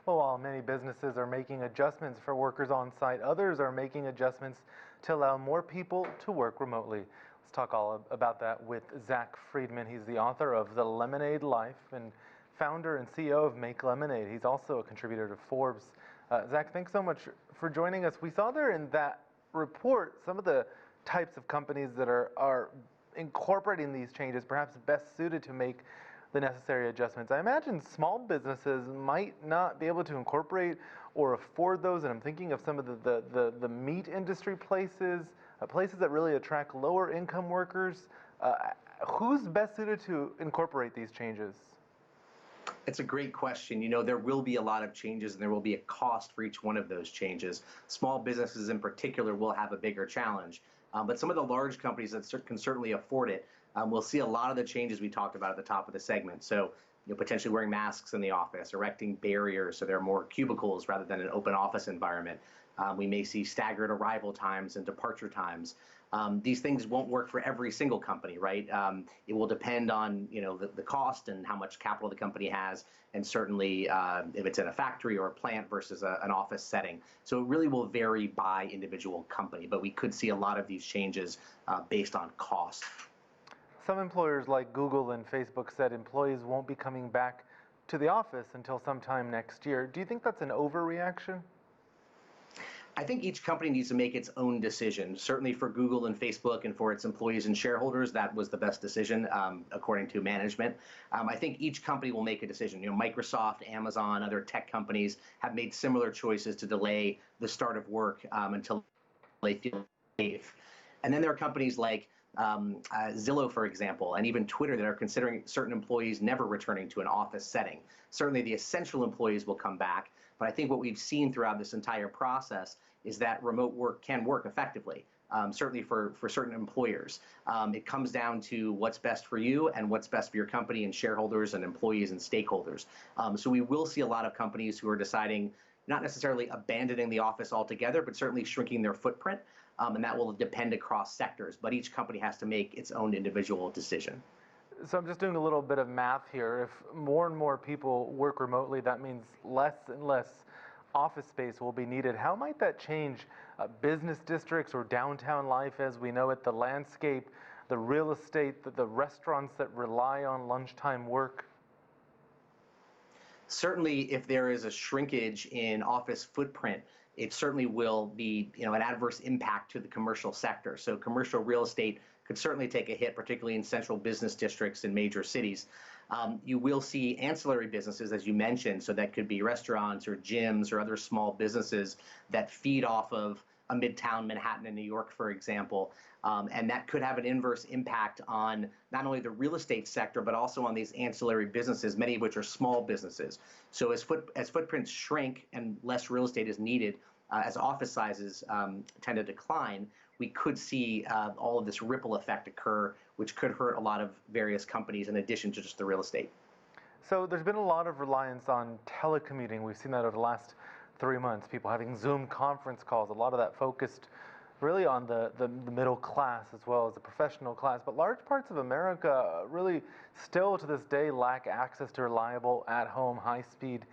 Well, while many businesses are making adjustments for workers on site, others are making adjustments to allow more people to work remotely. Let's talk all about that with Zack Friedman. He's the author of The Lemonade Life and founder and CEO of Make Lemonade. He's also a contributor to Forbes. Zack, thanks so much for joining us. We saw there in that report some of the types of companies that are incorporating these changes, perhaps best suited to make the necessary adjustments. I imagine small businesses might not be able to incorporate or afford those, and I'm thinking of some of the meat industry places, places that really attract lower income workers. Who's best suited to incorporate these changes? It's a great question. You know, there will be a lot of changes and there will be a cost for each one of those changes. Small businesses in particular will have a bigger challenge. But some of the large companies that can certainly afford it will see a lot of the changes we talked about at the top of the segment. So, you know, potentially wearing masks in the office, erecting barriers so there are more cubicles rather than an open office environment. We may see staggered arrival times and departure times. These things won't work for every single company, right? It will depend on, you know, the cost and how much capital the company has, and certainly if it's in a factory or a plant versus an office setting. So it really will vary by individual company, but we could see a lot of these changes based on cost. Some employers like Google and Facebook said employees won't be coming back to the office until sometime next year. Do you think that's an overreaction? I think each company needs to make its own decision. Certainly for Google and Facebook and for its employees and shareholders, that was the best decision, according to management. I think each company will make a decision. You know, Microsoft, Amazon, other tech companies have made similar choices to delay the start of work until they feel safe. And then there are companies like Zillow, for example, and even Twitter that are considering certain employees never returning to an office setting. Certainly the essential employees will come back, but I think what we've seen throughout this entire process is that remote work can work effectively, certainly for certain employers. It comes down to what's best for you and what's best for your company and shareholders and employees and stakeholders. So we will see a lot of companies who are deciding not necessarily abandoning the office altogether, but certainly shrinking their footprint. And that will depend across sectors, but each company has to make its own individual decision. So I'm just doing a little bit of math here. If more and more people work remotely, that means less and less office space will be needed. How might that change business districts or downtown life as we know it, the landscape, the real estate, the restaurants that rely on lunchtime work? Certainly, if there is a shrinkage in office footprint, it certainly will be, you know, an adverse impact to the commercial sector. So commercial real estate could certainly take a hit, particularly in central business districts in major cities. You will see ancillary businesses, as you mentioned, so that could be restaurants or gyms or other small businesses that feed off of a midtown Manhattan in New York, for example. And that could have an inverse impact on not only the real estate sector, but also on these ancillary businesses, many of which are small businesses. So as footprints shrink and less real estate is needed, as office sizes tend to decline, we could see all of this ripple effect occur, which could hurt a lot of various companies in addition to just the real estate. So there's been a lot of reliance on telecommuting. We've seen that over the last 3 months, people having Zoom conference calls, a lot of that focused really on the middle class as well as the professional class. But large parts of America really still to this day lack access to reliable, at-home, high-speed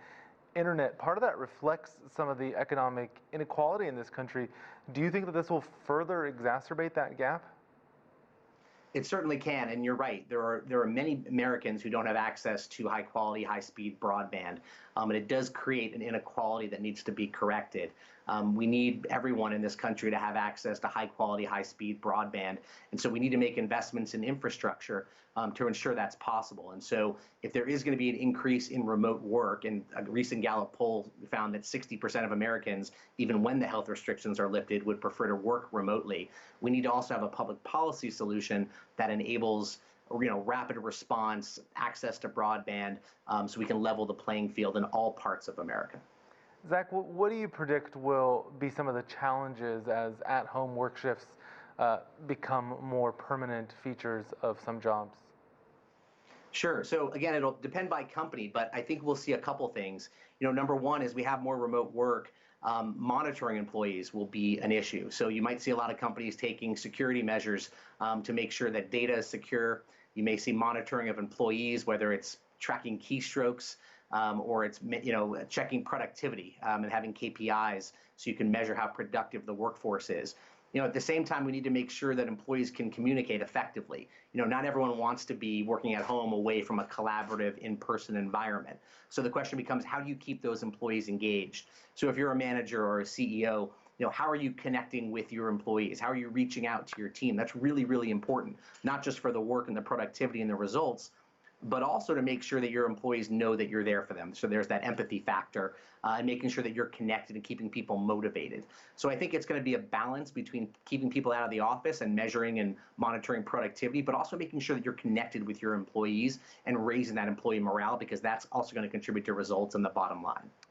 internet. Part of that reflects some of the economic inequality in this country. Do you think that this will further exacerbate that gap? It certainly can, and you're right. There are many Americans who don't have access to high quality, high speed broadband, and it does create an inequality that needs to be corrected. We need everyone in this country to have access to high quality, high speed broadband, and so we need to make investments in infrastructure to ensure that's possible. And so if there is going to be an increase in remote work, and a recent Gallup poll found that 60% of Americans, even when the health restrictions are lifted, would prefer to work remotely, we need to also have a public policy solution that enables, you know, rapid response, access to broadband, so we can level the playing field in all parts of America. Zack, what do you predict will be some of the challenges as at-home work shifts become more permanent features of some jobs? Sure. So again, it'll depend by company, but I think we'll see a couple things. You know, number one is we have more remote work. Monitoring employees will be an issue. So you might see a lot of companies taking security measures to make sure that data is secure. You may see monitoring of employees, whether it's tracking keystrokes, or it's checking productivity and having KPIs so you can measure how productive the workforce is. At the same time, we need to make sure that employees can communicate effectively. Not everyone wants to be working at home away from a collaborative in-person environment. So the question becomes, how do you keep those employees engaged? So if you're a manager or a CEO, how are you connecting with your employees? How are you reaching out to your team? That's really, really important, not just for the work and the productivity and the results, but also to make sure that your employees know that you're there for them. So there's that empathy factor and making sure that you're connected and keeping people motivated. So I think it's going to be a balance between keeping people out of the office and measuring and monitoring productivity, but also making sure that you're connected with your employees and raising that employee morale, because that's also going to contribute to results and the bottom line.